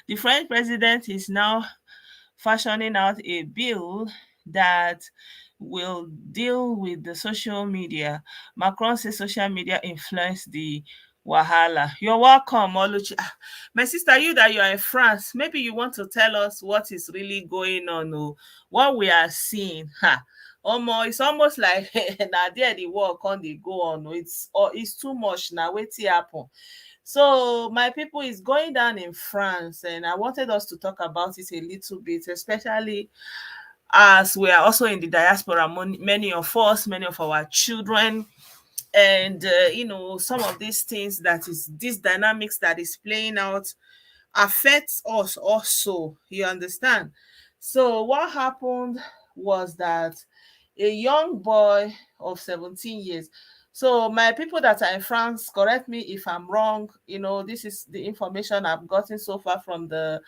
The French president is now fashioning out a bill that will deal with the social media. Macron says social media influence the wahala. You're welcome, Oluchi. My sister, you that you are in France, maybe you want to tell us what is really going on, what we are seeing. Ha. It's almost like now there the war can they go on. It's too much now. Wait till happen. So my people is going down in France, and I wanted us to talk about it a little bit, especially as we are also in the diaspora. Many of us, many of our children, and some of these things that is these dynamics that is playing out affects us also. You understand? So what happened was that a young boy of 17 years. So my people that are in France, correct me if I'm wrong. This is the information I've gotten so far from the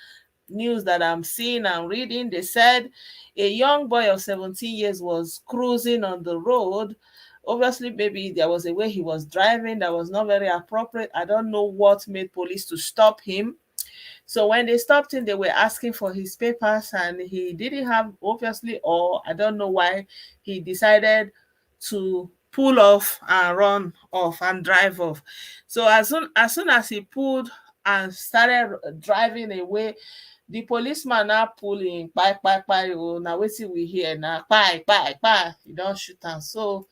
news that I'm seeing and reading. They said a young boy of 17 years was cruising on the road. Obviously, maybe there was a way he was driving that was not very appropriate. I don't know what made police to stop him. So when they stopped him, they were asking for his papers, and he didn't have, obviously, or I don't know why he decided to pull off and run off and drive off. So as soon as he pulled and started driving away, the policeman now pull him, kpai kpai kpai, oh, na wetin we hear na, kpai kpai kpai, he don shoot am. So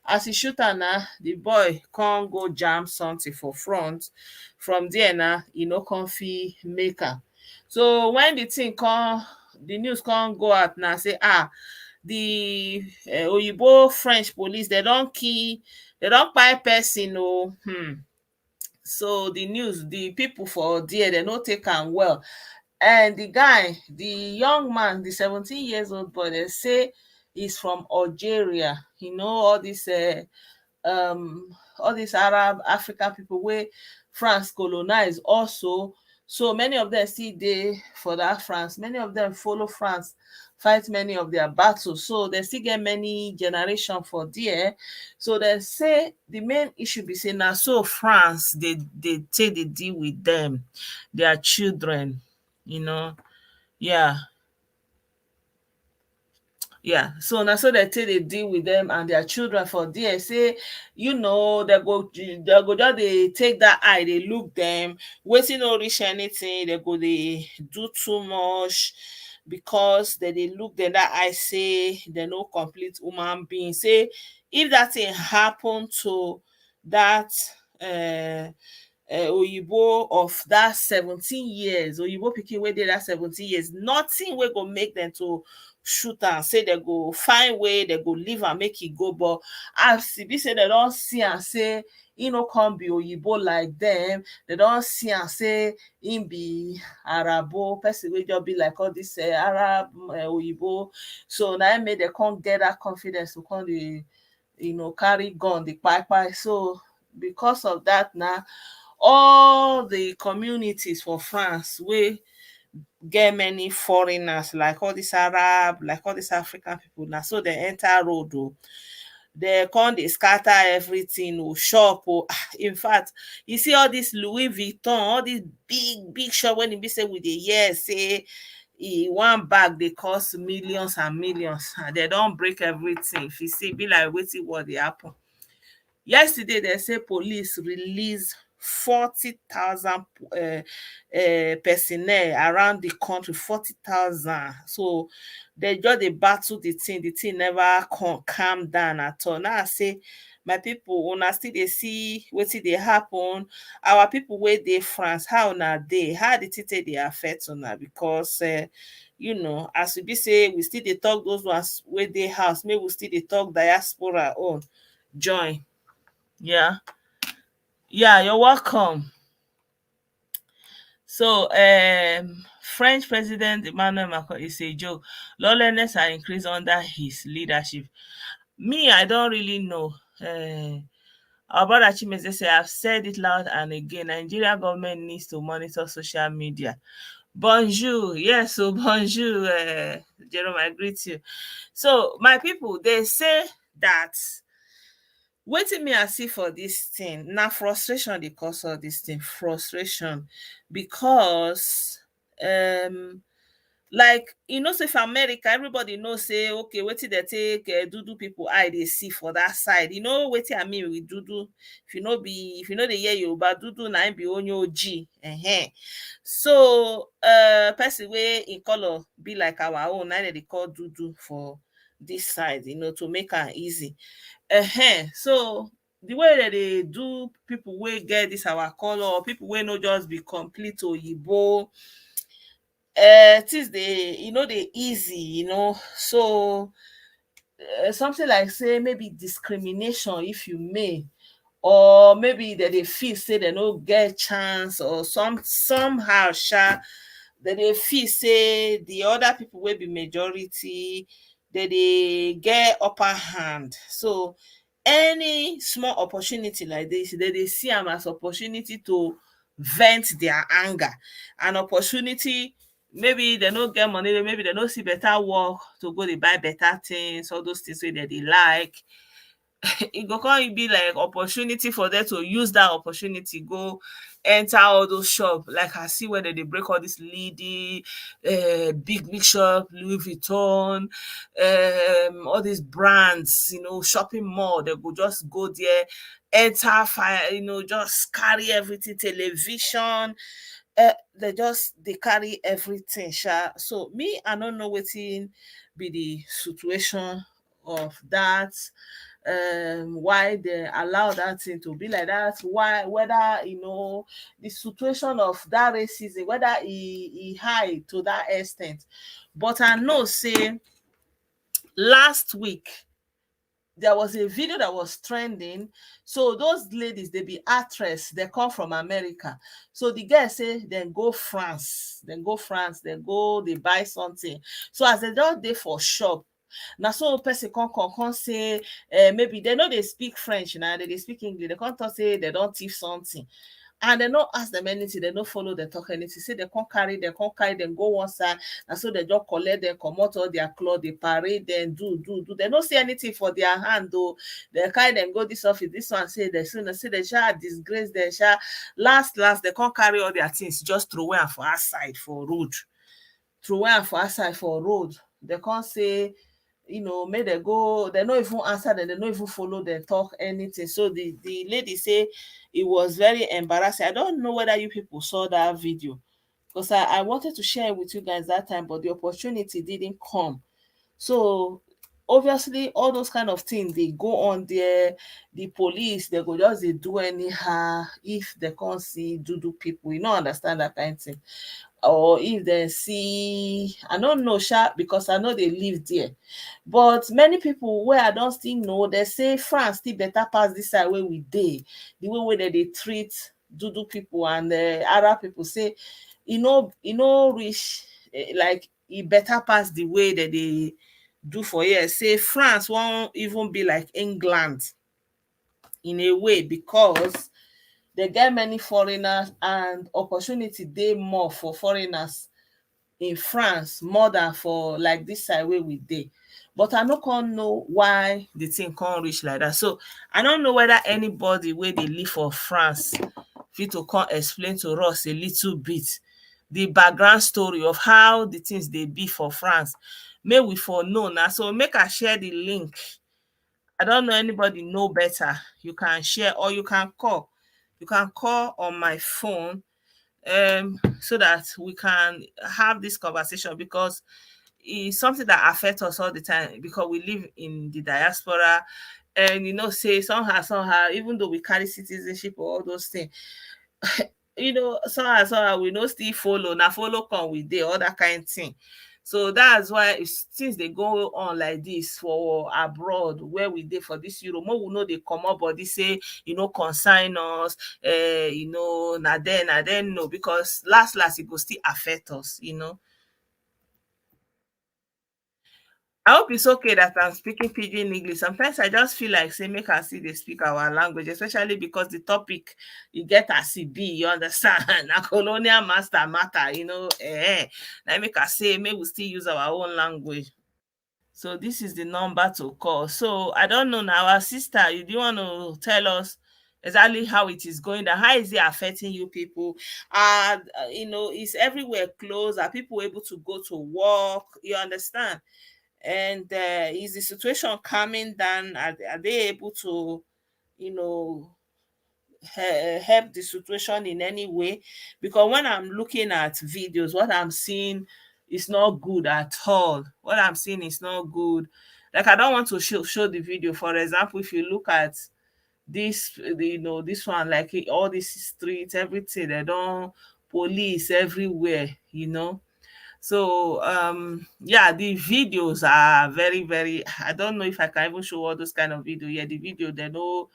as he shoot am na, the boy come go jam something for front. From there na, e no come fit make am. So when the news come go out na, say the oyibo French police, dem don kpai person o. So the people for there, dem no take am well. And the young man, the 17 years old boy, they say he's from Algeria. All these Arab African people where France colonized also. So many of them still dey for that France. Many of them follow France fight many of their battles. So they still get many generation for there. So they say the main issue be say na so France they take the deal with them, their children, you know. Yeah. Yeah, so na so dem take dey deal with them and their children for there. Say dem go just dey take that eye dey look them. Wetin no reach anything, dem go dey do too much, because dem dey look them that eye, say dem no complete human being. Say if that thing happen to that oyibo of that 17 years, oyibo pikin wey dey that 17 years, nothing wey go make dem to shoot am. Say dem go find way, dem go leave am make e go. But as e be say dem don see am say e no come be oyibo like dem, dem don see am say im be arabo, person wey just be like all dis Arab oyibo. So na im make dem come get that confidence to come dey carry gun dey kpai. So because of that na, all the communities for France wey get many foreigners, like all dis Arab, like all dis African people, na so dem enter road o. Dem come dey scatter everything o, shop o. In fact, you see all dis Louis Vuitton, all dis big big shop wey e be say we dey hear say one bag dey cost millions and millions, and dem don break everything. If you see, e be like wetin what dey happen. Yesterday dem say police release 40,000 personnel around the country, 40,000. So dem just dey battle the thing never calm down at all. Now I say, my people, una still dey see wetin dey happen. Our people wey dey France, how una dey? How the thing take dey affect una? Because as we be say we still dey talk those ones wey dey house, make we still dey talk diaspora own join. Yeah. Yeah, you're welcome. So, French President Emmanuel Macron is a joke. Lawlessness are increased under his leadership. Me, I don't really know. Our brother Chimeze say, I've said it loud and again. Nigeria government needs to monitor social media. Bonjour. Yes, so bonjour, Jerome, I greet you. So, my people, they say that wetin me I see for dis thing na frustration dey cause all dis thing. Frustration because like say for America everybody know say okay wetin dey take dudu people eye dey see for that side, wetin I mean with dudu. If you know dey hear Yoruba, dudu na im be onye oji. So person wey in color be like our own na dem dey call dudu for this side, to make am easy. So the way that they do people wey get this our color, or people wey no just be complete oyibo, things dey dey easy, so something like say maybe discrimination, if you may, or maybe that they feel say they no get chance, or somehow dem dey feel say the other people wey be majority, dey get upper hand. So any small opportunity like this, dey see am as opportunity to vent their anger, an opportunity. Maybe they no get money, maybe they no see better work to go dey buy better things, all those things wey dem dey like. E go come be like opportunity for them to use that opportunity go enter all those shop. Like I see where they break all this lady, big shop, Louis Vuitton, all these brands, shopping mall. They go just go there, enter fire, just carry everything, television. They carry everything so me, I don't know wetin be the situation of that, why they allow that thing to be like that, why, whether the situation of that racism, whether he high to that extent. But I know say last week there was a video that was trending. So those ladies, they be actress, they come from America. So the girl say then go France, they buy something. So as they just dey for shop, now so person come say, maybe they know they speak French now, they speak English, they can't talk say they don't thief something. And they no ask them anything, they no follow them talk anything. Say they can't carry them, go one side, and so they just collect them, come out all their clothes, they parade them, do. They don't see anything for their hand though. They carry them, go this office, this one say they shall disgrace them, shall last, they can't carry all their things, just throw away for outside for road. They can't say, make they go, they no even answer them, they no even follow them talk anything. So the lady say it was very embarrassing. I don't know whether you people saw that video, because I wanted to share it with you guys that time, but the opportunity didn't come. So obviously all those kind of things they go on there. The police, they go just they do anyhow if they can't see do people, understand that kind of thing. Or if they see, I don't know because I know they live there. But many people where I don't still know, they say France still better pass this side where we dey. The way where they treat Dudu people and Arab people, say reach, like it better pass the way that they do for here. Say France won't even be like England in a way, because they get many foreigners and opportunity dey more for foreigners in France more than for like this side where we dey. But I no come know why the thing can't reach like that. So I don't know whether anybody where they live for France fit to come explain to us a little bit the background story of how the things they be for France. May we for know now. So make I share the link. I don't know anybody know better. You can share or you can call. You can call on my phone, so that we can have this conversation, because it's something that affects us all the time, because we live in the diaspora. And say somehow, even though we carry citizenship or all those things, somehow we no still follow, na follow come with the other kind thing. So that's why since they go on like this for abroad, where we dey for this Europe, more we know they come up body say, consign us, na then no, because last it go still affect us. I hope it's okay that I'm speaking pidgin English. Sometimes I just feel like say make I see they speak our language, especially because the topic you get as it be, you understand? Na colonial master matter, Let make I say maybe we still use our own language. So this is the number to call. So I don't know now, our sister, you do want to tell us exactly how it is going down. How is it affecting you people? And is everywhere closed? Are people able to go to work? You understand? And is the situation calming down? Are they able to, you know, help the situation in any way? Because when I'm looking at videos, what I'm seeing is not good at all. What I'm seeing is not good. Like, I don't want to show the video. For example, if you look at this, this one, like all these streets, everything, they don't, police everywhere, so yeah, the videos are very, very, I don't know if I can even show all those kind of video. Yeah, the video, they know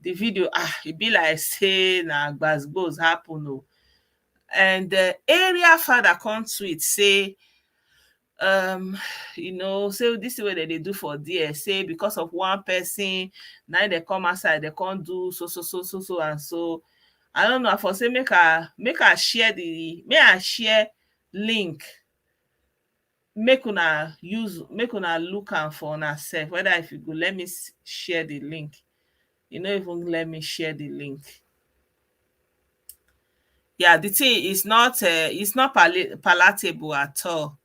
the video, it be like say na gbas happen. Oh. And the area father come tweet say, um say this is what they do for there, say because of one person, now they come outside, they can't do so and so. I don't know, I for say make I share the, may I share link, make una look am for una sef, whether if you go let me share the link. You no even let me share the link. Yeah, the thing is not palatable at all.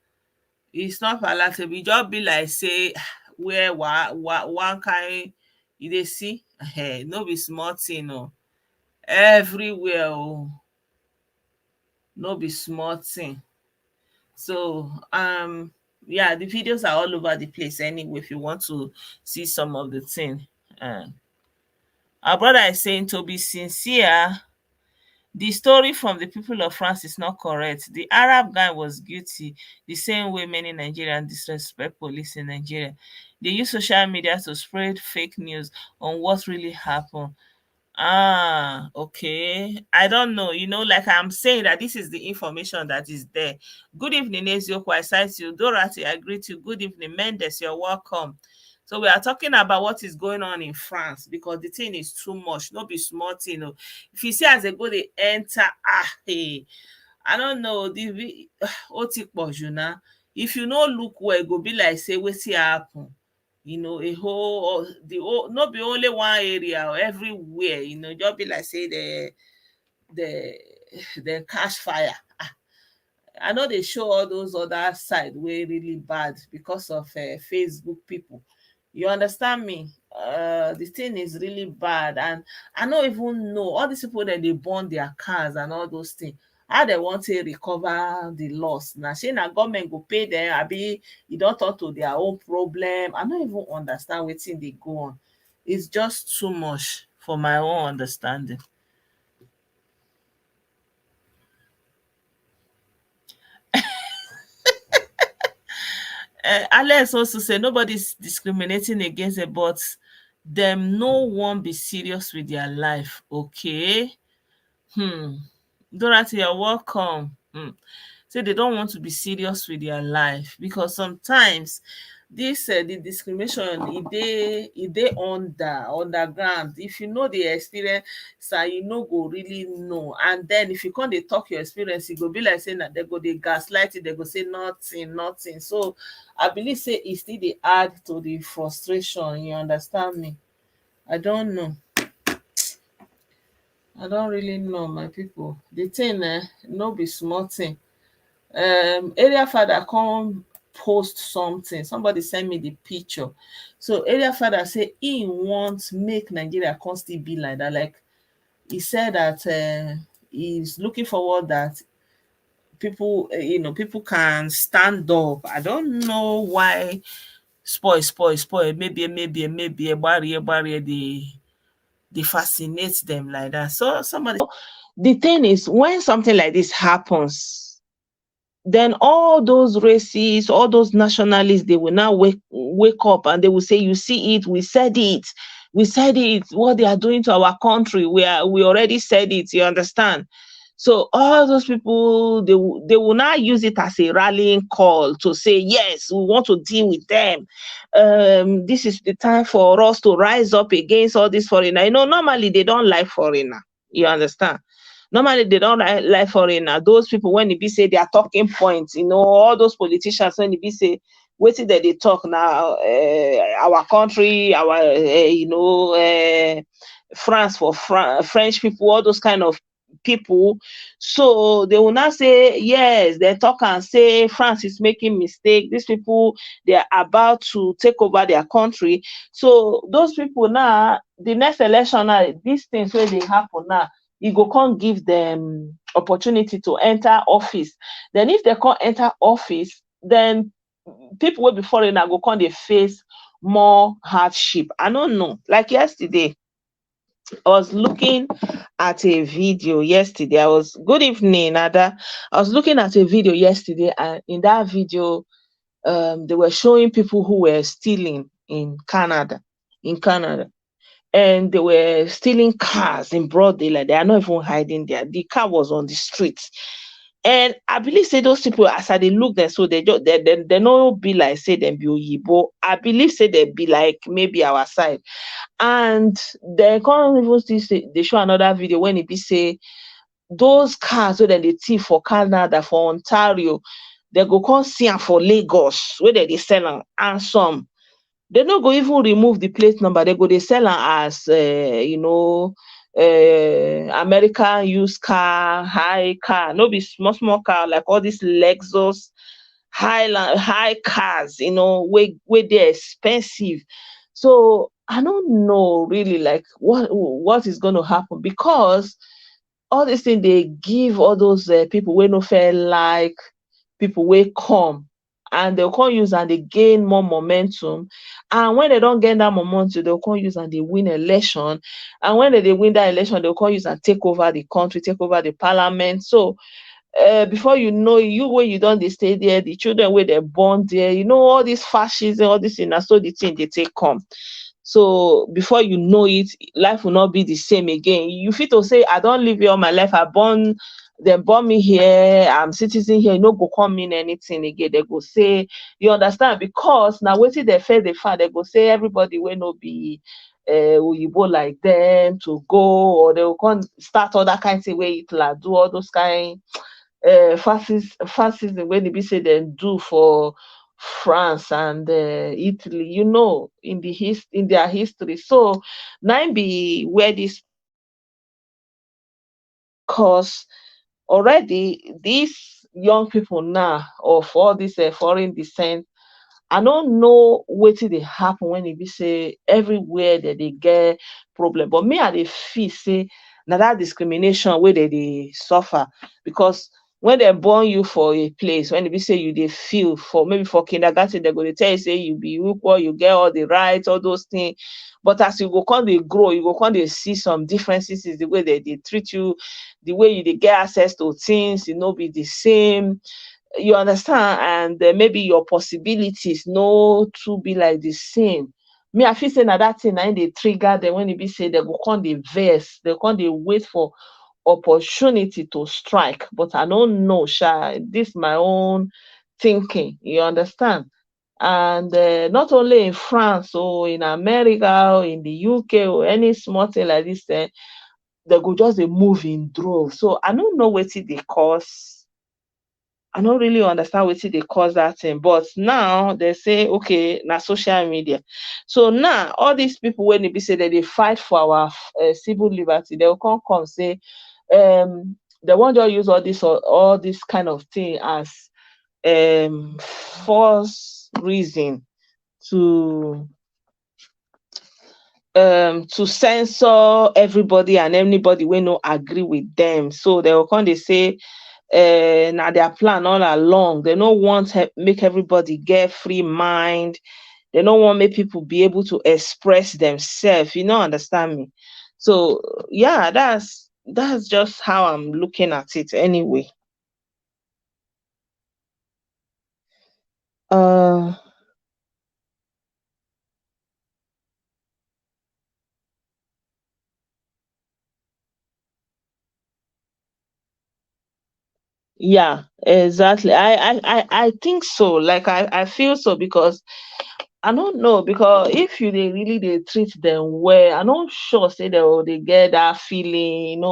It's not palatable. E just be like say where one kind you dey see, no be small thing o. Everywhere o, no be small thing. So yeah, the videos are all over the place anyway if you want to see some of the thing. Our brother is saying, to be sincere, the story from the people of France is not correct. The Arab guy was guilty the same way many Nigerians disrespect police in Nigeria. They use social media to spread fake news on what really happened. Okay. I don't know. Like I'm saying, that this is the information that is there. Good evening, Ezioku. I cite you. Dorothy, I greet you. Good evening, Mendes. You're welcome. So we are talking about what is going on in France, because the thing is too much. No be small thing. Oh. If you see as they go, they enter. Hey, I don't know. The if you no look well, it go be like say wetin happen. A whole, not be only one area or everywhere, just be like say the catch fire. I know they show all those other side way really bad because of Facebook people. You understand me? The thing is really bad, and I don't even know all these people that they burn their cars and all those things. How they want to recover the loss? Now, say na government go pay them. Abi, you don't talk to their own problem. I don't even understand what thing they go on. It's just too much for my own understanding. Alex also say nobody's discriminating against it, but them no one be serious with their life. Okay. Dorothy, you're welcome. Say they don't want to be serious with their life, because sometimes this the discrimination, e dey underground. If you know the experience, sir, you no go really know. And then if you come dey talk your experience, e go be like saying that they go dey gaslight it, they go say nothing. So I believe say e still dey add to the frustration. You understand me? I don't know. I don't really know, my people. The thing no be small thing. Area father come post something. Somebody send me the picture. So area father say he wants make Nigeria come still be like that. Like, he said that he's looking forward that people can stand up. I don't know why spoil. Maybe barrier they fascinate them like that. So somebody, the thing is, when something like this happens, then all those races, all those nationalists, they will now wake up and they will say, you see it, we said it, what they are doing to our country, we already said it, you understand? So all those people, they will now use it as a rallying call to say, yes, we want to deal with them. This is the time for us to rise up against all this foreigner. Normally they don't like foreigner. You understand? Normally they don't like foreigner. Those people, when it be say they are talking points, all those politicians, when it be say wetin dem dey talk now, our country, our France for French people, all those kind of people. So they will now say, yes, they talk and say France is making mistake. These people, they are about to take over their country. So those people now, the next election now, these things where they happen now, e go come give them opportunity to enter office. Then if they can't enter office, then people will be foreigner go come dey face more hardship. I don't know. Like yesterday, I was looking at a video yesterday. I was good evening, Ada. I was looking at a video yesterday, and in that video, they were showing people who were stealing in Canada. In Canada. And they were stealing cars in broad daylight. They are not even hiding there. The car was on the street. And I believe say those people, as I dey look them, so they just they no be like say them be Oyibo. I believe say they be like maybe our side. And they can't even still say they show another video when it be say those cars so that they thief for Canada, for Ontario, they go come see am for Lagos where they sell am, and some they no go even remove the plate number. They go dey sell am as American used car, high car, no be small small car like all these Lexus high cars, wey dey expensive. So I don't know really like what is going to happen, because all these things they give all those people wey no fair like people wey come, and they'll come use and they gain more momentum. And when they don't gain that momentum, they'll come use and they win election. And when they win that election, they'll come use and take over the country, take over the parliament. So before you know it, you where you don't they stay there, the children where they're born there, all this fascism, all this thing, so the thing they take come. So before you know it, life will not be the same again. You fit to say, I don't live here all my life. They born me here, I'm citizen here, no go come mean anything again. They go say, you understand? Because now waiting they face the fact, they go say everybody will not be Uyibo like them to go, or they will come start all that kind of thing where Hitler do all those kind fascism when they be say they do for France and Italy, in in their history. So now be where this, cause already these young people now of all this foreign descent, I don't know wetin dey happen when e be say everywhere that they get problem. But me, I dey feel say na that discrimination wey they dey suffer, because when they born you for a place, when e be say you dey feel for maybe for kindergarten, they go dey tell you say you be equal, you get all the rights, all those things. But as you go come dey grow, you go come dey see some differences in the way they treat you, the way you dey get access to things, be the same. You understand? And maybe your possibilities no to be like the same. Me, I feel say na that thing na dey trigger them when e be say they go come dey vex, they come dey wait for opportunity to strike. But I don't know, sha, this my own thinking. You understand? And not only in France or in America or in the UK or any small thing like this, they go just dey move in drove. So I don't know wetin dey cause. I don't really understand what they cause that thing. But now they say, okay, na social media. So now all these people, when they say that they fight for our civil liberty, they'll come say, they won't just use all this kind of thing as false reason to censor everybody and anybody when no agree with them. So they will come, they say, now their plan all along, they don't want make everybody get free mind. They don't want make people be able to express themselves. You know, understand me? So yeah, that's just how I'm looking at it anyway. Uh yeah, exactly. I think so. Like I feel so, because I don't know, because if you they really they treat them well, I'm not sure say they get that feeling.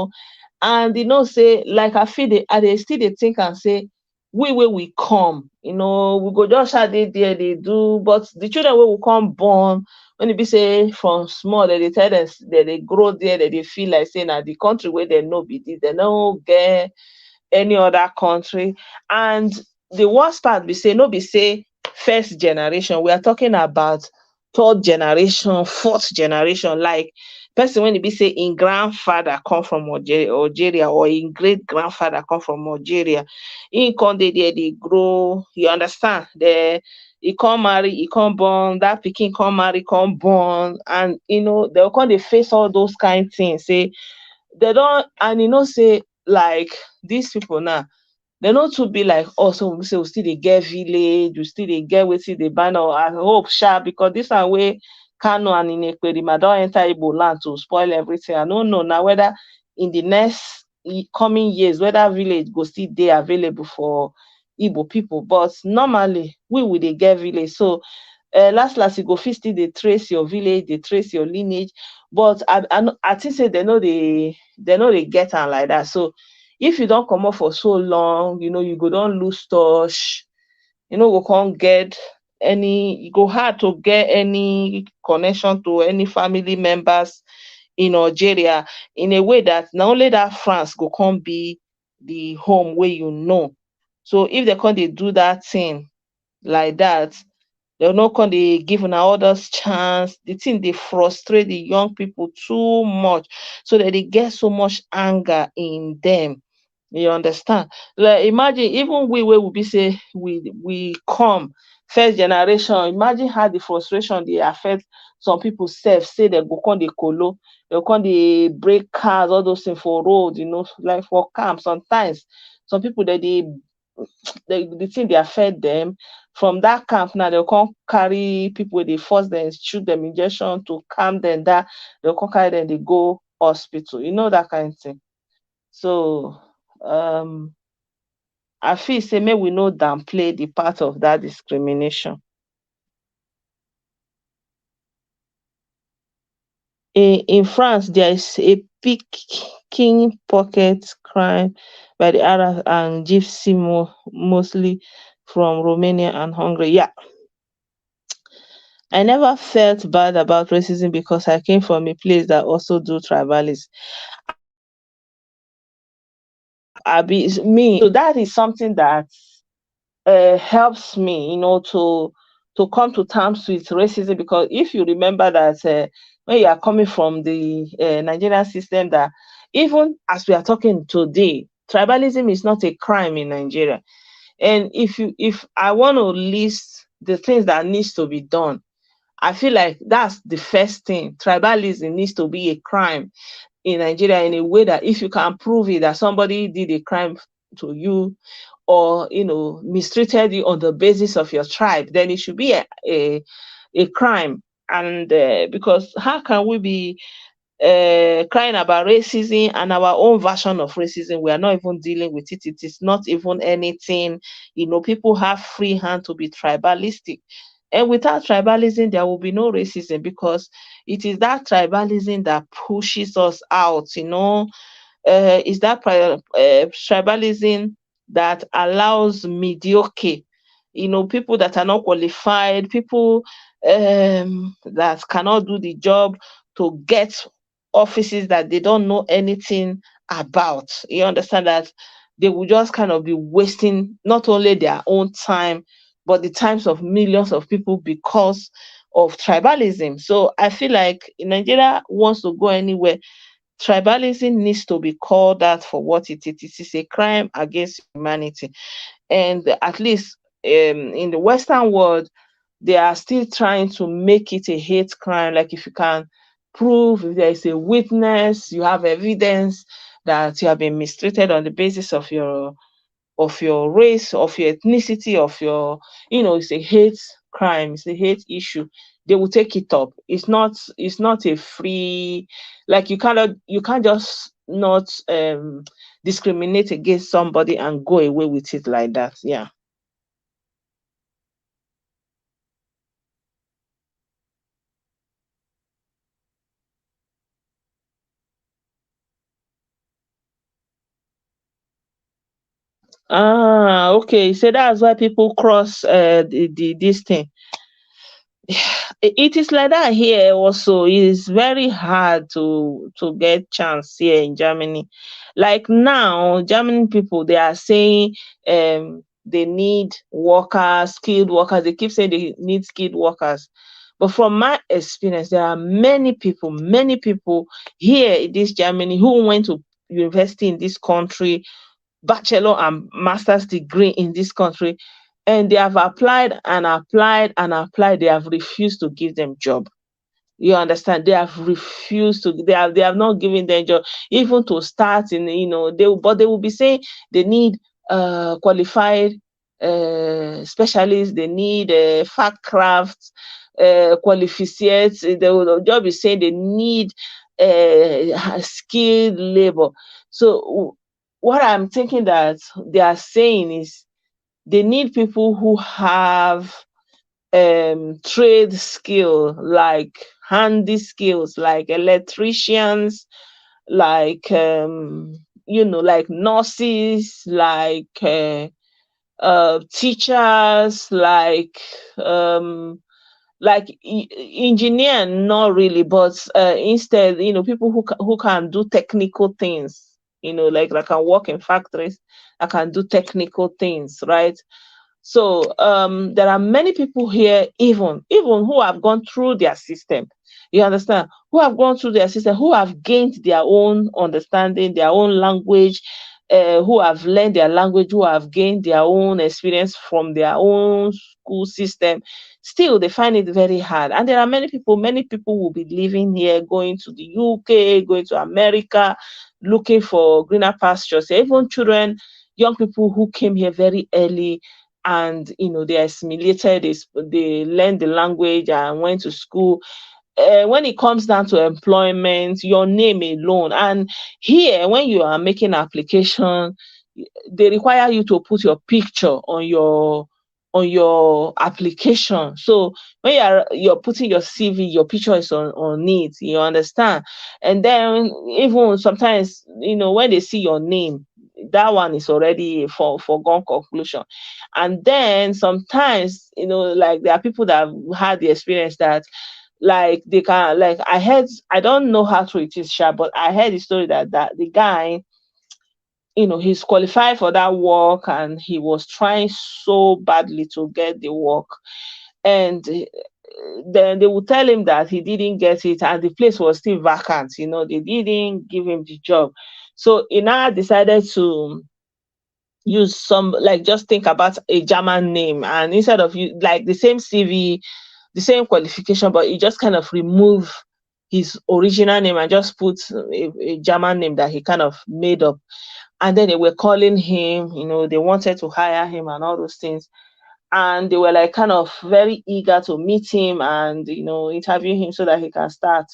And say like I feel they still they think and say we wey we come, we go just dey there dey do, but the children wey we come born, when e be say from small dem dey tell dem dem dey grow there, dem dey feel like say na the country wey dem know be dis, dem no get any other country. And the worst part be say no be say first generation, we are talking about third generation, fourth generation, like person when e be say im grandfather come from Algeria, or im great grandfather come from Algeria. Im come dey there dey grow, you understand, den e come marry, e come born, that pikin come marry, come born, and dem go come dey face all those kind things, say dem don, and say like these people now, dem no too be like us, wey we say we still dey get village, we still dey get wetin dey bind us. I hope because this one wey Kano and Ikwerima don enter Igbo land to spoil everything. I no know now whether in the next coming years whether village go still dey available for Igbo people, but normally we dey get village. So last you go fit still dey trace your village, dey trace your lineage, but I think say dem no dey get am like that. So if you don comot for so long, you go don lose touch, you no go come get any, e go hard to get any connection to any family members in Algeria, in a way that na only that France go come be the home wey so if dem come dey do that thing like that, dem no come dey give una others chance, the thing dey frustrate the young people too much, so dem dey get so much anger in them. You understand? Like imagine even we wey we be say we come first generation, imagine how the frustration dey affect some people sef, say dem go come dey kolo, dem go come dey break cars, all those things for road, like for camp. Sometimes some people dem dey the thing dey affect them. From that camp now, dem come carry people wey dey force dem, shoot dem injection to calm dem down, dem come carry dem dey go hospital, that kind thing. So I feel say make we no downplay the part of that discrimination. In France, there is a pickpocket crime by the Arabs and Gypsy, mostly from Romania and Hungary. Yeah. I never felt bad about racism because I came from a place that also do tribalism. So that is something that helps me, to come to terms with racism, because if you remember that when you are coming from the Nigerian system, that even as we are talking today, tribalism is not a crime in Nigeria. And if I want to list the things that needs to be done, I feel like that's the first thing. Tribalism needs to be a crime in Nigeria, in a way that if you can prove it that somebody did a crime to you, or mistreated you on the basis of your tribe, then it should be a crime. And because how can we be crying about racism and our own version of racism, we are not even dealing with it, it is not even anything, people have free hand to be tribalistic. And without tribalism, there will be no racism, because it is that tribalism that pushes us out, is that tribalism that allows mediocre, people that are not qualified, people that cannot do the job, to get offices that they don't know anything about. You understand that they will just kind of be wasting not only their own time, but the times of millions of people because of tribalism. So I feel like Nigeria wants to go anywhere, tribalism needs to be called out for what it is. It is a crime against humanity. And at least in the Western world, they are still trying to make it a hate crime. Like if you can prove, if there is a witness, you have evidence that you have been mistreated on the basis of your race, of your ethnicity, of your, it's a hate crime, it's a hate issue, they will take it up. It's not a free, like you can't just not discriminate against somebody and go away with it like that. Yeah. Ah, okay. So that's why people cross the this thing. It is like that here also. It is very hard to get chance here in Germany. Like now, German people they are saying they need workers, skilled workers. They keep saying they need skilled workers. But from my experience, there are many people here in this Germany who went to university in this country, bachelor and master's degree in this country, and they have applied and applied and applied. They have refused to give them job. You understand? They have refused to. They have not given them job even to start in. But they will be saying they need qualified specialists. They need fact crafts, qualificates. They will just be saying they need skilled labor. So what I'm thinking that they are saying is they need people who have trade skill, like handy skills, like electricians, like like nurses, like teachers, engineer, not really, but instead, people who can do technical things, like I can work in factories, I can do technical things, right? So there are many people here, even who have gone through their system. You understand? Who have gone through their system, who have gained their own understanding, their own language, who have learned their language, who have gained their own experience from their own school system. Still, they find it very hard. And there are many people will be living here, going to the UK, going to America, looking for greener pastures. Even children, young people who came here very early, and they assimilated, they learned the language and went to school. When it comes down to employment, your name alone, and here when you are making application, they require you to put your picture on your application. So when you're putting your CV, your picture is on it, you understand? And then even sometimes, when they see your name, that one is already for foregone conclusion. And then sometimes, like there are people that have had the experience that, like, they can, like, I don't know how true it is, sha, but I heard the story that the guy, he's qualified for that work and he was trying so badly to get the work. And then they would tell him that he didn't get it and the place was still vacant. They didn't give him the job. So he now decided to use some, like, just think about a German name, and instead of you like the same CV, the same qualification, but he just kind of remove his original name and just put a German name that he kind of made up. And then they were calling him, they wanted to hire him and all those things. And they were like kind of very eager to meet him and interview him so that he can start.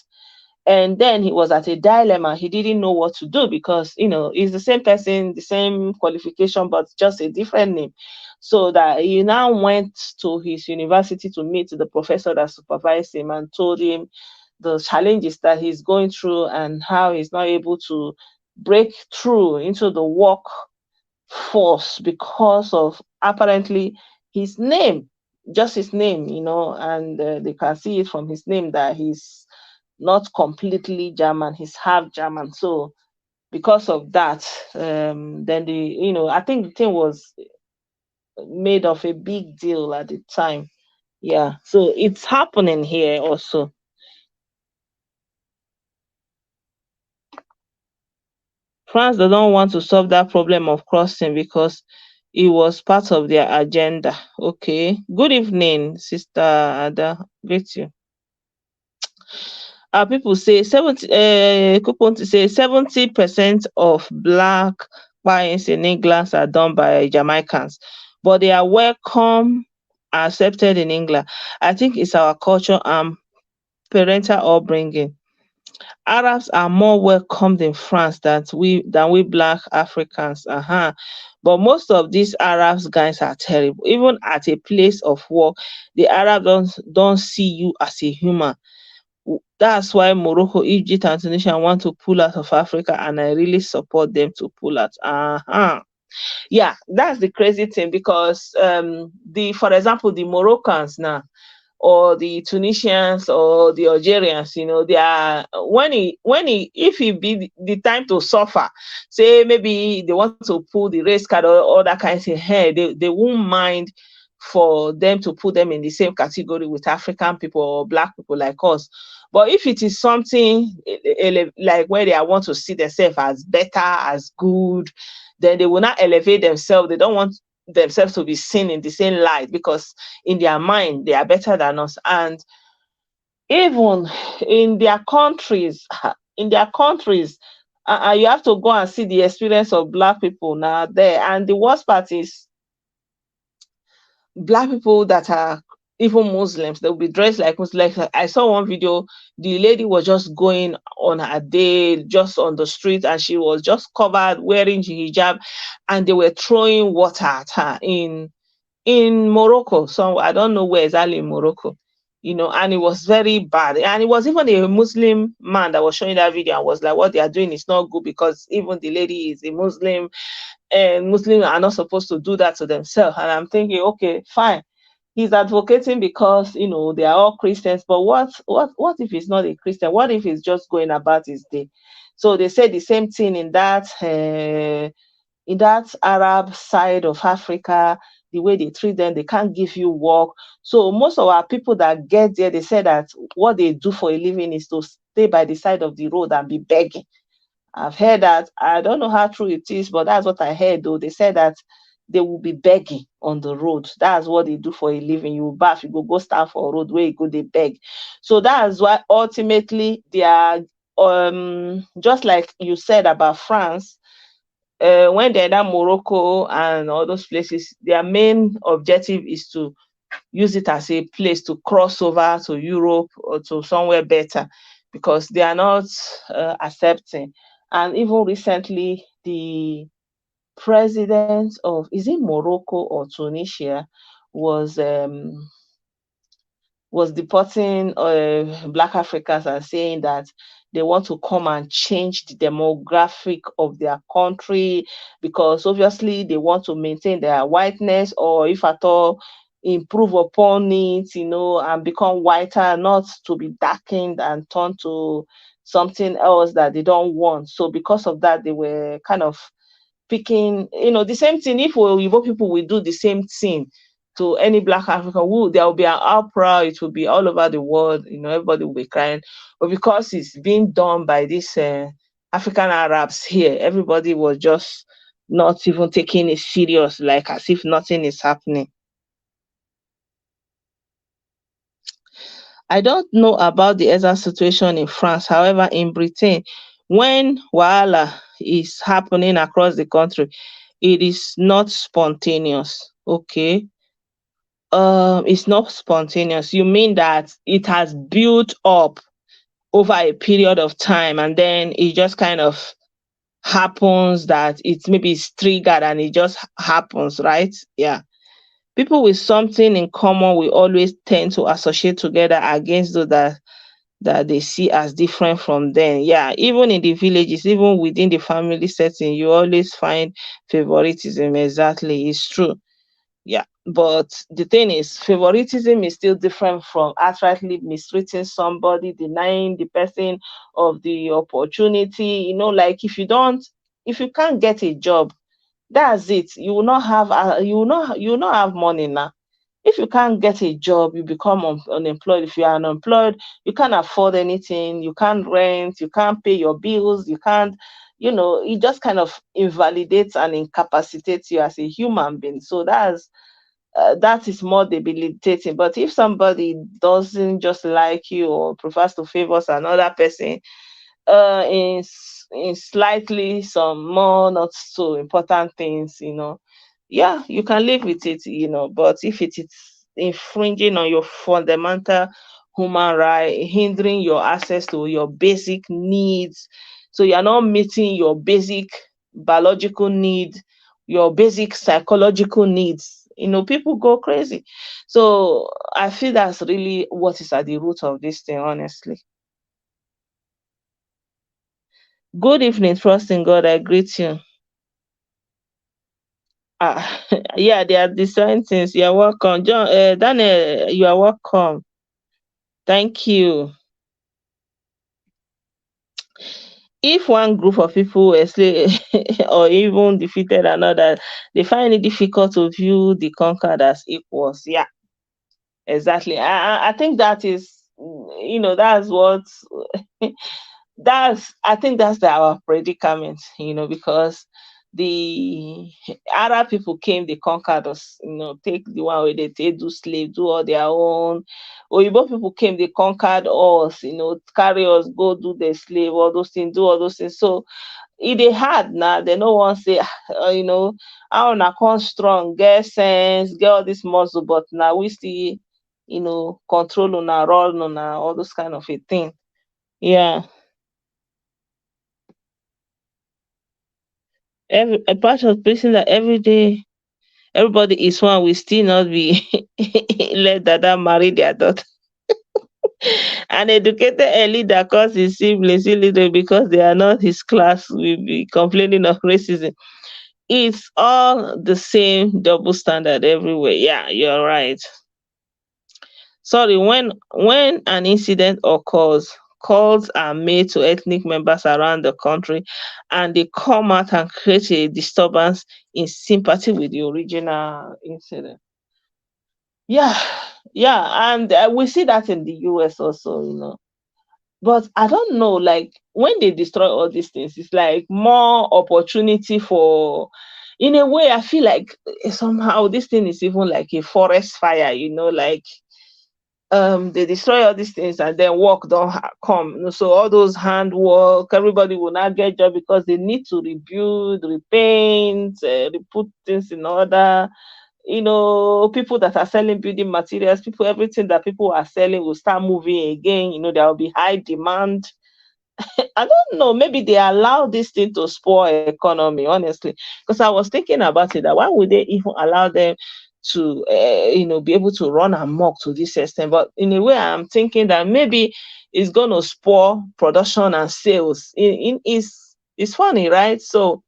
And then he was at a dilemma. He didn't know what to do because it's the same person, the same qualification, but just a different name. So that he now went to his university to meet the professor that supervised him and told him the challenges that he's going through and how he's not able to break through into the workforce because of apparently his name, just his name, and they can see it from his name that he's not completely German, he's half German. So because of that, then I think the thing was made of a big deal at the time. Yeah, so it's happening here also. France doesn't want to solve that problem of crossing because it was part of their agenda. Okay. Good evening, Sister Ada. Greet you. People say 70 coupon to say 70% of black buyings in England are done by Jamaicans, but they are welcome, accepted in England. I think it's our culture and parental upbringing. Arabs are more welcomed in France than we black Africans. Uh-huh. But most of these Arabs guys are terrible. Even at a place of work, the Arabs don't see you as a human. That's why Morocco, Egypt, and Tunisia want to pull out of Africa, and I really support them to pull out. Uh-huh. Yeah, that's the crazy thing, because the for example, the Moroccans now, or the Tunisians or the Algerians, they are, if it be the time to suffer, say maybe they want to pull the race card or all that kind of thing, hey, they won't mind for them to put them in the same category with African people or black people like us. But if it is something like where they want to see themselves as better, as good, then they will not elevate themselves. They don't want themselves to be seen in the same light, because in their mind they are better than us. And even in their countries, in their countries, you have to go and see the experience of black people now there. And the worst part is, black people that are even Muslims, they'll be dressed like Muslims. Like, I saw one video, the lady was just going on her day, just on the street, and she was just covered, wearing hijab, and they were throwing water at her in Morocco. So I don't know where exactly in Morocco, and it was very bad. And it was even a Muslim man that was showing that video and was like, what they are doing is not good, because even the lady is a Muslim, and Muslims are not supposed to do that to themselves. And I'm thinking, okay, fine. He's advocating because they are all Christians, but what if he's not a Christian? What if he's just going about his day? So they said the same thing in that Arab side of Africa, the way they treat them, they can't give you work. So most of our people that get there, they say that what they do for a living is to stay by the side of the road and be begging. I've heard that. I don't know how true it is, but that's what I heard though. They said that they will be begging on the road. That's what they do for a living. You bath, you go stand for a road where you go, they beg. So that's why ultimately they are, just like you said about France, when they're in Morocco and all those places, their main objective is to use it as a place to cross over to Europe or to somewhere better, because they are not accepting. And even recently, the president of, is it Morocco or Tunisia, was deporting black Africans and saying that they want to come and change the demographic of their country, because obviously they want to maintain their whiteness, or if at all improve upon it, and become whiter, not to be darkened and turn to something else that they don't want. So because of that, they were kind of picking, the same thing. If Igbo people will do the same thing to any black African, there will be an outcry. It will be all over the world. Everybody will be crying. But because it's being done by these African Arabs here, everybody was just not even taking it serious, like as if nothing is happening. I don't know about the exact situation in France. However, in Britain, when wahala is happening across the country, it is not spontaneous. Okay. It's not spontaneous. You mean that it has built up over a period of time, and then it just kind of happens, that it maybe is triggered and it just happens, right? Yeah. People with something in common will always tend to associate together against those that they see as different from them. Yeah, even in the villages, even within the family setting, you always find favoritism. Exactly, it's true. Yeah, but the thing is, favoritism is still different from outrightly mistreating somebody, denying the person of the opportunity. Like if you can't get a job, that's it. You will not have, you will not have money now. If you can't get a job, you become unemployed. If you are unemployed, you can't afford anything. You can't rent. You can't pay your bills. You can't, it just kind of invalidates and incapacitates you as a human being. So that is more debilitating. But if somebody doesn't just like you or prefers to favor another person, in slightly some more not so important things, yeah, you can live with it, but if it is infringing on your fundamental human right, hindering your access to your basic needs, so you're not meeting your basic biological need, your basic psychological needs, people go crazy. So I feel that's really what is at the root of this thing, honestly. Good evening, trust in God. I greet you. Ah, yeah, they are different things. You're welcome. John, Daniel, you are welcome. Thank you. If one group of people were or even defeated another, they find it difficult to view the conquered as equals. Yeah, exactly. I think that is, that's what I think that's our predicament, because the Arab people came, they conquered us, take the one where they do slave, do all their own. Oyibo people came, they conquered us, carry us, go do the slave, all those things, do all those things. So it dey hard now. They no wan say, how una come strong, get sense, get all this muscle, but now we still, control una, run una, all those kind of a thing. Yeah. A part of person that every day everybody is one will still not be let dada marry their daughter. An educated elite that calls his siblings illiterate because they are not his class will be complaining of racism. It's all the same double standard everywhere. Yeah, you're right. Sorry, when an incident occurs, calls are made to ethnic members around the country and they come out and create a disturbance in sympathy with the original incident. Yeah, yeah, and we see that in the US also, but I don't know, like when they destroy all these things, it's like more opportunity for, in a way I feel like somehow this thing is even like a forest fire, like they destroy all these things and then work don't come, so all those handwork, everybody will not get job because they need to rebuild, repaint, put things in order. People that are selling building materials, people, everything that people are selling will start moving again. There will be high demand. I don't know, maybe they allow this thing to spoil economy, honestly. Because I was thinking about it, that why would they even allow them to, be able to run amok to this extent? But in a way, I'm thinking that maybe it's going to spoil production and sales. It's funny, right? So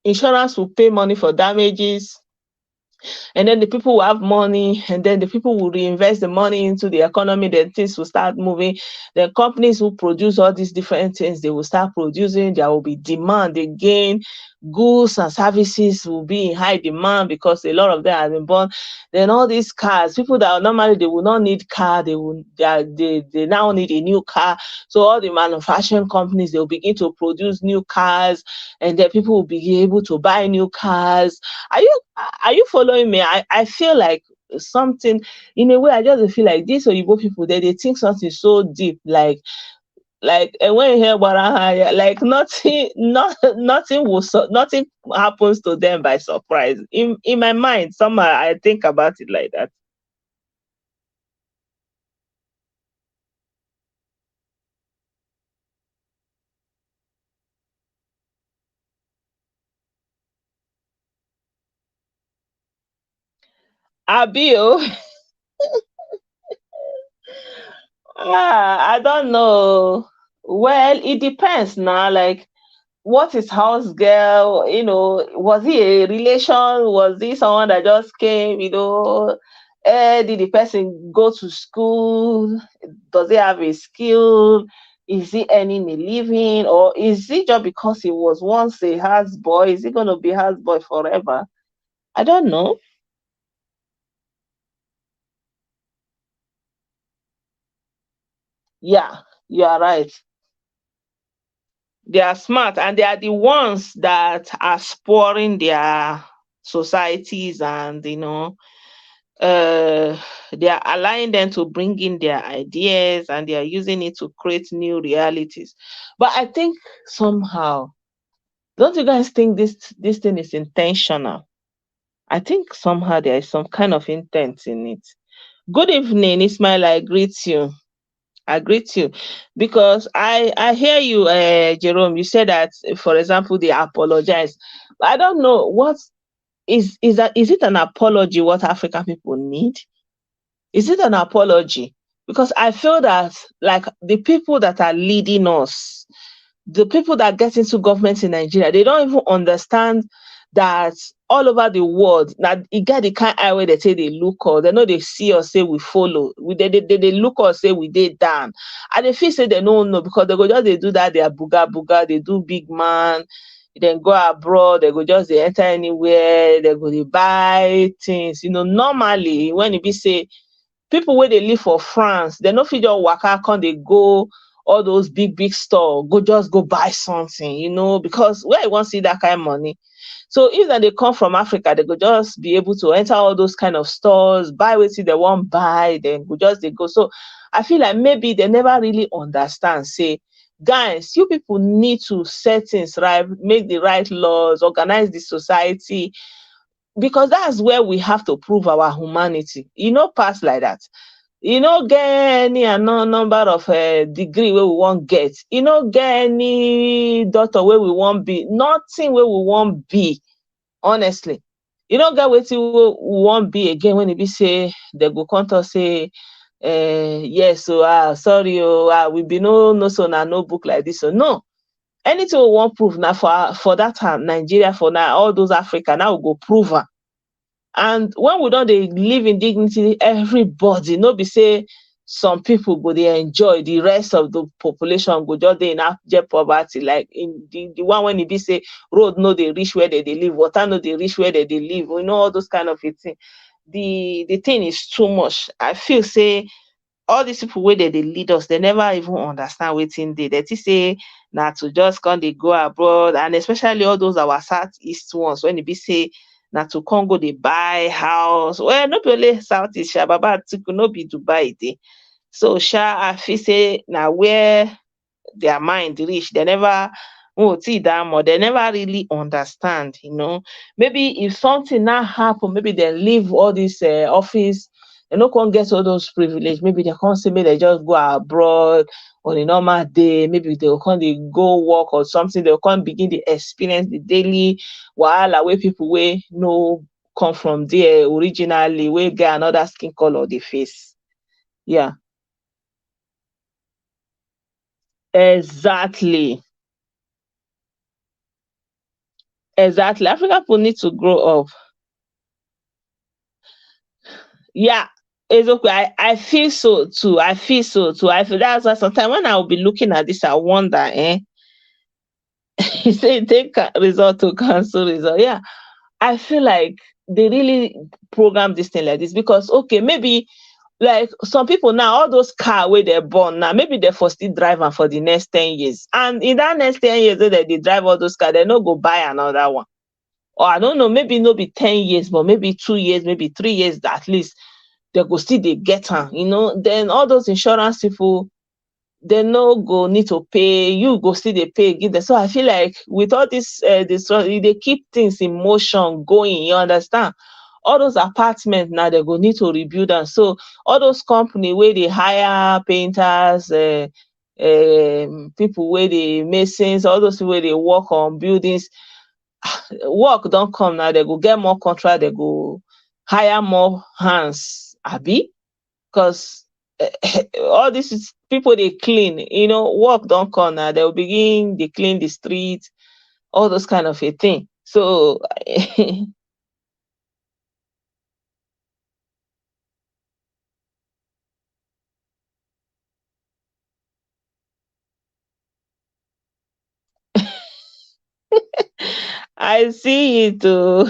insurance will pay money for damages, and then the people will have money, and then the people will reinvest the money into the economy, then things will start moving. Then companies who produce all these different things, they will start producing, there will be demand again, goods and services will be in high demand because a lot of them have been born. Then all these cars, people that normally they will not need car, they now need a new car. So all the manufacturing companies, they will begin to produce new cars, and then people will be able to buy new cars. Are you following me? I feel like something, in a way, I just feel like these Oyibo people, they think something so deep, like and when you hear Barahaya, like nothing, nothing nothing happens to them by surprise. In my mind, somehow I think about it like that. Abio, I don't know. Well, it depends now. Like, what is house girl? Was he a relation? Was he someone that just came? Did the person go to school? Does he have a skill? Is he earning a living, or is it just because he was once a house boy? Is he going to be house boy forever? I don't know. Yeah, you are right. They are smart, and they are the ones that are spoiling their societies, and uh they are allowing them to bring in their ideas, and they are using it to create new realities. But I think somehow, don't you guys think this thing is intentional? I think somehow there is some kind of intent in it. Good evening, Ismail. I greet you. I greet you because I hear you, Jerome. You said that, for example, they apologize. I don't know what is that. Is it an apology? What African people need? Is it an apology? Because I feel that, like, the people that are leading us, the people that get into government in Nigeria, they don't even understand that all over the world. Now e get the kind eye wey dey say dey look us, dem no dey see us say we follow. They look us say we dey down. I dey feel say dem no know, because they go just dey do that their buga buga, dey do big man, then go abroad, they go just dey enter anywhere, they go dey buy things. Normally when e be say people wey dey live for France, dem no fit just waka come dey go all those big big store, go buy something, because where you wan see that kind money? So if dem dey come from Africa, they go just be able to enter all those kind of stores, buy wetin dem wan buy, then go just dey go. So I feel like maybe they never really understand, say, guys, you people need to set things right, make the right laws, organize the society, because that's where we have to prove our humanity. Pass like that. Get any number of degree wey we wan get. Get any doctor wey we wan be. Nothing wey we wan be, honestly. Get wetin we wan be again when e be say they go come talk say, yes, so sorry, we be no so na no book like this. So no. Anything we wan prove now for that Nigeria, for now all those Africa, now we go prove am. And when we don dey live in dignity, everybody, no be say some people go dey enjoy, the rest of the population go just dey in abject poverty, like in the one when e be say road no dey reach where they dey live, water no dey reach where they dey live, all those kind of a thing. The thing is too much. I feel say all these people wey dey lead us, they never even understand wetin dey. They think say na to just come dey go abroad, and especially all those our southeast ones, when e be say na to come go dey buy house. Well, no be only southeast, Baba Atiku, no be Dubai e dey. So I feel say na where their mind reach, they never see that more. They never really understand. Maybe if something now happen, maybe they leave all this office, they no come get all those privilege. Maybe they can't say, maybe they just go abroad on a normal day. Maybe they'll come, they go work or something. They'll come begin to experience the daily wahala where people wey no come from there originally, wey get another skin color dey face. Yeah. Exactly. African people need to grow up. Yeah, it's okay. I feel so too. I feel that's why sometimes when I will be looking at this, I wonder, he said take result to cancel result. Yeah, I feel like they really program this thing like this, because okay, maybe like some people now, all those car where they're born now, maybe they for still drive am for the next 10 years. And in that next 10 years that they drive all those cars, they no go buy another one. Or I don't know, maybe no be 10 years, but maybe 2 years, maybe 3 years at least, they go still they get am. Then all those insurance people, they no go need to pay, you go still they pay give them. So I feel like with all this they keep things in motion going, you understand? All those apartments now, they go need to rebuild them. So all those company where they hire painters, people where they masons, all those people where they work on buildings, work don't come now, they go get more contract, they go hire more hands, abi, because all this is people they clean, work don't come now, they'll begin they clean the streets, all those kind of a thing. So I see it too.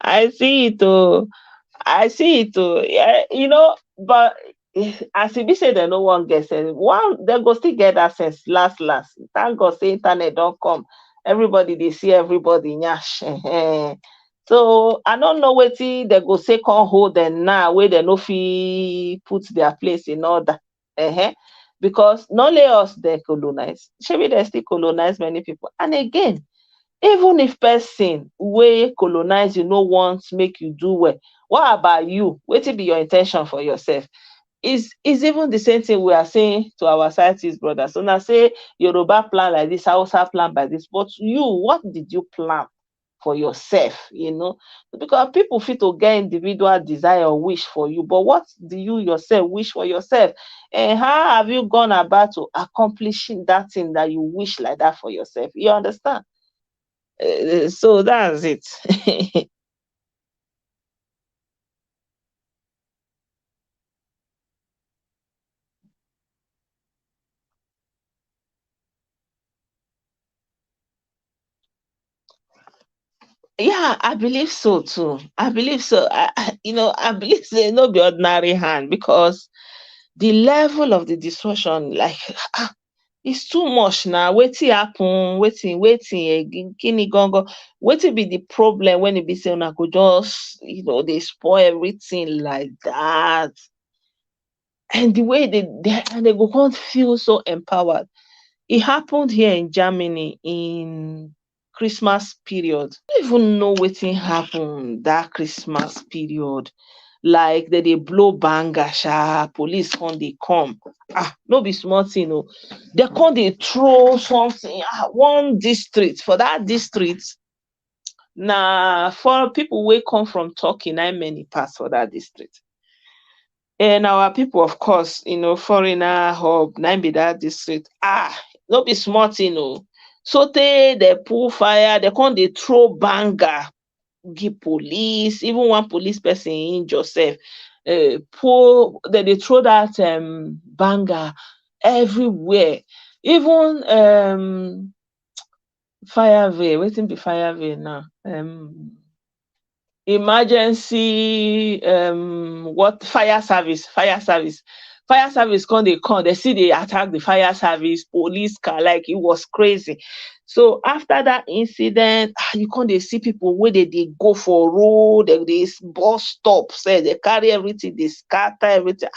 I see it too. I see it too. Yeah, but as e be say dem no wan get sense, one dem go still get that sense last last. Thank God say internet don come. Everybody dey see everybody nyash. So I no know wetin dem go say come hold dem now wey dem no fit put their place in order. Because not only us dem colonize, shebi dem still colonize many people. And again, even if person wey colonize you no want make you do well, what about you? Wetin be your intention for yourself? Is even the same thing we are saying to our southeast brothers. So now say Yoruba plan like this, Hausa plan by this, but you, what did you plan for yourself? Because people fit to get individual desire or wish for you, but what do you yourself wish for yourself? And how have you gone about to accomplishing that thing that you wish like that for yourself? You understand? So that's it. Yeah, I believe so too. I believe so. I believe say no be ordinary hand, because the level of the destruction, like, ah, it's too much now. Wetin happen? Wetin kini gangan? Wetin be the problem when e be say una go just dey spoil everything like that? And the way they go come feel so empowered. It happened here in Germany in Christmas period. I don't even know wetin happen that Christmas period. Like dem dey blow banger sha, police come dey come. No be small thing o. Dem come dey throw something, one district, for that district na for people wey come from Turkey, na im many pass for that district. And our people, of course, foreigner hub, na im be that district. No be small thing o. Sotey dey pull fire, dem come dey throw banger give police. Even one police person injure sef. Pull Dem dey throw that banger everywhere. Even fire veil. Wetin be fire veil now? Emergency, what, fire service come dey come, dem still dey attack the fire service, police car, like it was crazy. So after that incident, you come dey see people wey dey go for road, dem dey bus stop sef, dey carry everything, dey scatter everything.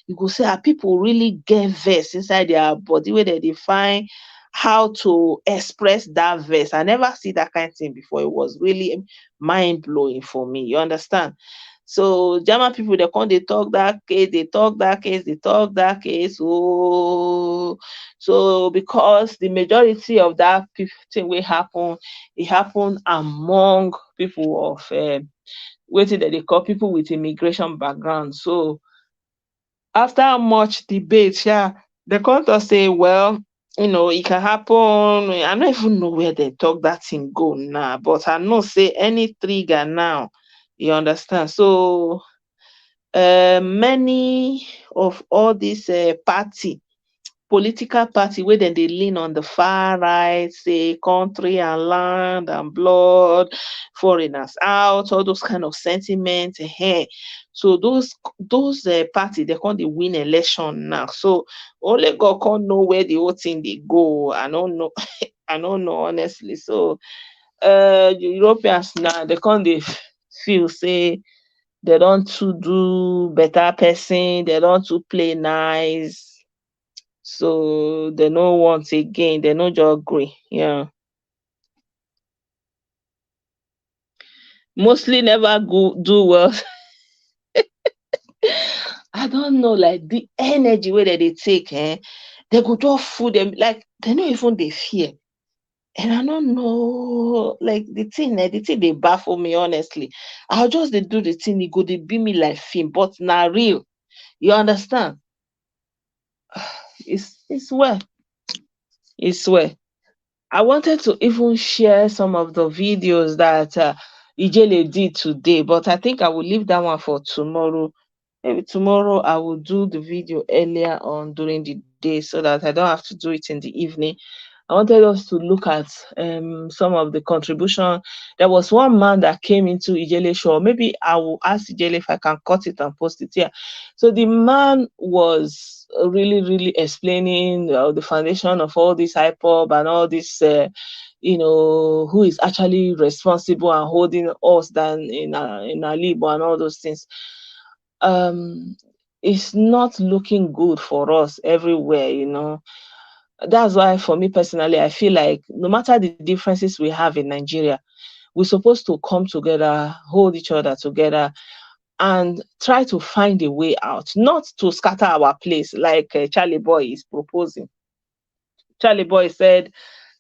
You go say, people really get vex inside their body, wey dem dey find how to express that vex. I never see that kind thing before. It was really mind blowing for me. You understand? So German people, they come, they talk that case, they talk that case, they talk that case. Oh, so because the majority of that thing will happen, it happened among people of wetin that they call people with immigration background. So after much debate, yeah, the court will say, well, it can happen. I don't even know where they talk that thing go now, but I know say any trigger now, you understand. So many of all these political party wey dem dey lean on the far right, say country and land and blood, foreigners out, all those kind of sentiments. So those party, they come dey win election now. So only God come know where the whole thing dey go. I don't know. I don't know, honestly. So Europeans now, they come dey feel say they don too do better person, they don too play nice. So they no want again, they no just gree. Yeah. Mostly never go do well. I don't know, like the energy wey dem dey take, they go just full them, like they no even dey fear. And I don't know, like the thing dey baffle me, honestly. I'll just dey do the thing, e go dey be me like film, but na real. You understand? It's well. It's well. I wanted to even share some of the videos that Ijele did today, but I think I will leave that one for tomorrow. Maybe tomorrow I will do the video earlier on during the day, so that I don't have to do it in the evening. I wanted us to look at some of the contribution. There was one man that came into Ijele show. Maybe I will ask Ijele if I can cut it and post it here. So the man was really, really explaining the foundation of all this hype-up and all this, who is actually responsible and holding us down in Alibo and all those things. It's not looking good for us everywhere. That's why, for me personally, I feel like no matter the differences we have in Nigeria, we're supposed to come together, hold each other together, and try to find a way out, not to scatter our place like Charlie Boy is proposing. Charlie Boy said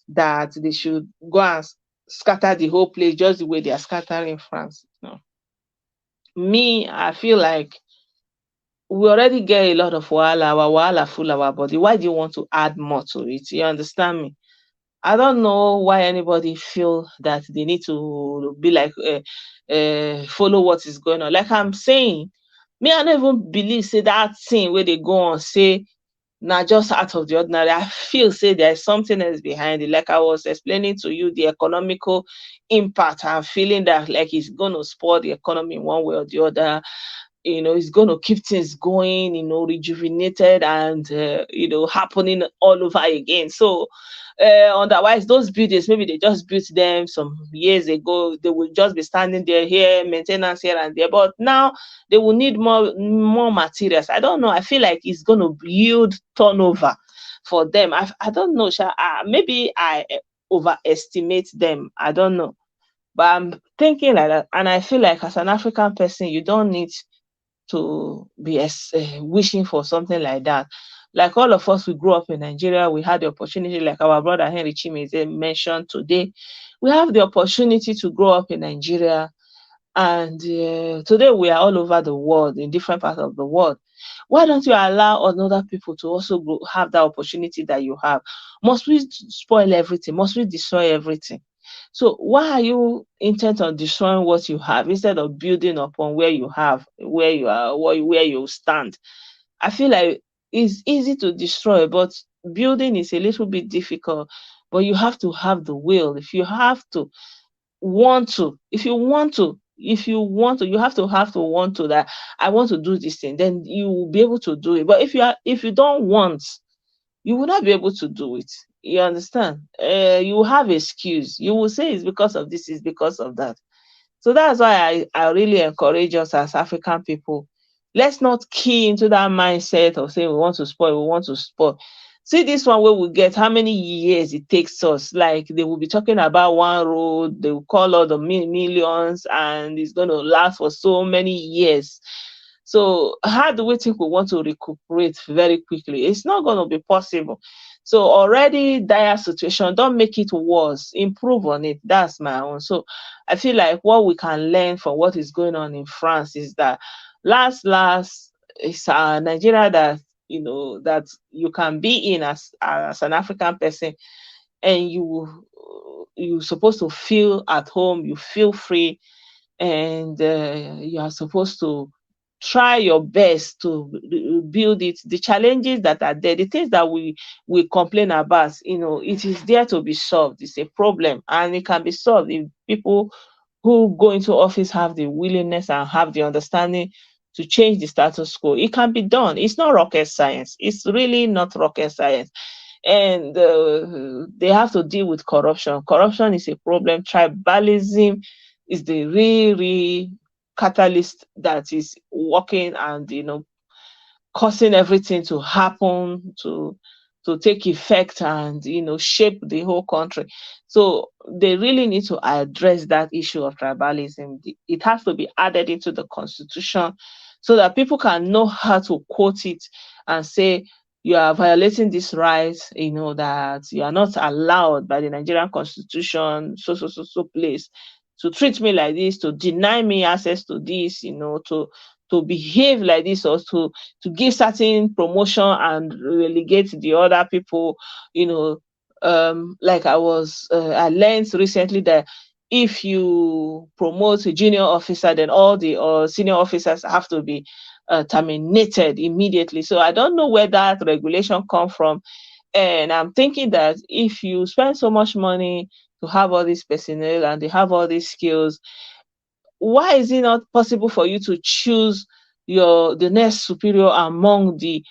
that they should go and scatter the whole place just the way they are scattering France. No. Me, I feel like we already get a lot of wahala. Our wahala full our body. Why do you want to add more to it? You understand me? I don't know why anybody feel that they need to be like follow what is going on. Like I'm saying, me I don't even believe say that thing where they go on say now just out of the ordinary. I feel say there's something else behind it. Like I was explaining to you, the economical impact. I'm feeling that like it's going to spoil the economy in one way or the other. It's going to keep things going, rejuvenated and happening all over again. So otherwise those buildings, maybe they just built them some years ago, they will just be standing there, here maintenance here and there, but now they will need more materials. I don't know, I feel like it's going to yield turnover for them. I don't know, maybe I overestimate them, I don't know, but I'm thinking like that. And I feel like as an African person, you don't need to be wishing for something like that. Like all of us, we grew up in Nigeria, we had the opportunity, like our brother Henry Chimeze mentioned today, we have the opportunity to grow up in Nigeria. And today we are all over the world, in different parts of the world. Why don't you allow other people to also have that opportunity that you have? Must we spoil everything? Must we destroy everything? So why are you intent on destroying what you have instead of building upon where you have, where you are, where you stand? I feel like it's easy to destroy, but building is a little bit difficult. But you have to have the will. If you have to want to, you have to want to, that I want to do this thing, then you will be able to do it. But if you don't want, you will not be able to do it. You understand? You will have excuse. You will say it's because of this, it's because of that. So that's why I really encourage us as African people. Let's not key into that mindset of saying we want to spoil, we want to spoil. See this one where we get how many years it takes us. Like they will be talking about one road, they will call all the millions, and it's going to last for so many years. So how do we think we want to recuperate very quickly? It's not going to be possible. So already dire situation, don't make it worse. Improve on it. That's my own. So I feel like what we can learn from what is going on in France is that last it's Nigeria that that you can be in as an African person, and you supposed to feel at home, you feel free, and you are supposed to try your best to build it. The challenges that are there, the things that we complain about, it is there to be solved. It's a problem and it can be solved if people who go into office have the willingness and have the understanding to change the status quo. It can be done. It's not rocket science. It's really not rocket science. And they have to deal with corruption. Corruption is a problem. Tribalism is the real catalyst that is working and causing everything to happen, to take effect and shape the whole country. So they really need to address that issue of tribalism. It has to be added into the constitution so that people can know how to quote it and say you are violating this right, that you are not allowed by the Nigerian constitution, so place, to treat me like this, to deny me access to this, to behave like this, or to give certain promotion and relegate the other people, you know. Like I learned recently that if you promote a junior officer, then all the senior officers have to be terminated immediately. So I don't know where that regulation come from, and I'm thinking that if you spend so much money to have all these personnel and they have all these skills, why is it not possible for you to choose the next superior among the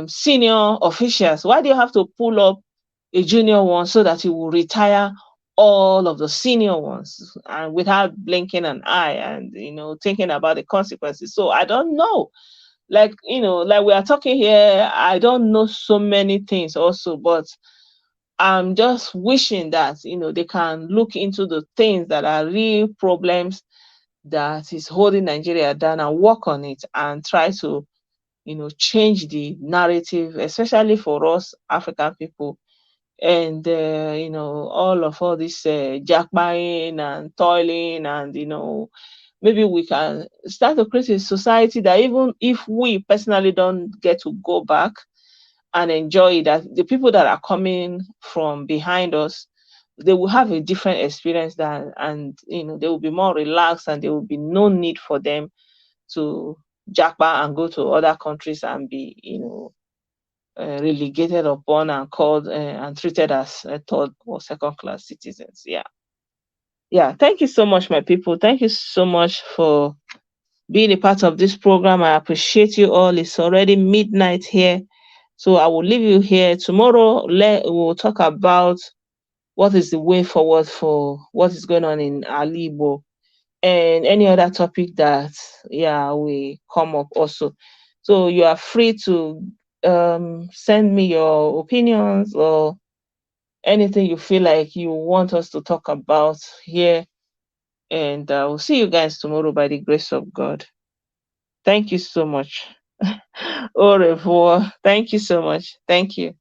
senior officials? Why do you have to pull up a junior one so that you will retire all of the senior ones and without blinking an eye and thinking about the consequences? So I don't know. Like like we are talking here, I don't know so many things also, but I'm just wishing that they can look into the things that are real problems that is holding Nigeria down and work on it and try to, change the narrative, especially for us African people. And, all this jackbuying and toiling and, maybe we can start to create a society that even if we personally don't get to go back, and enjoy it. That the people that are coming from behind us, they will have a different experience than, and they will be more relaxed, and there will be no need for them to jackpot and go to other countries and be relegated upon and called and treated as a third or second class citizens. Yeah. Yeah, thank you so much, my people. Thank you so much for being a part of this program. I appreciate you all. It's already midnight here. So I will leave you here. Tomorrow, we'll talk about what is the way forward for what is going on in Alibo, and any other topic that, yeah, we come up also. So you are free to send me your opinions or anything you feel like you want us to talk about here. And we'll see you guys tomorrow by the grace of God. Thank you so much. Au revoir. Thank you so much. Thank you.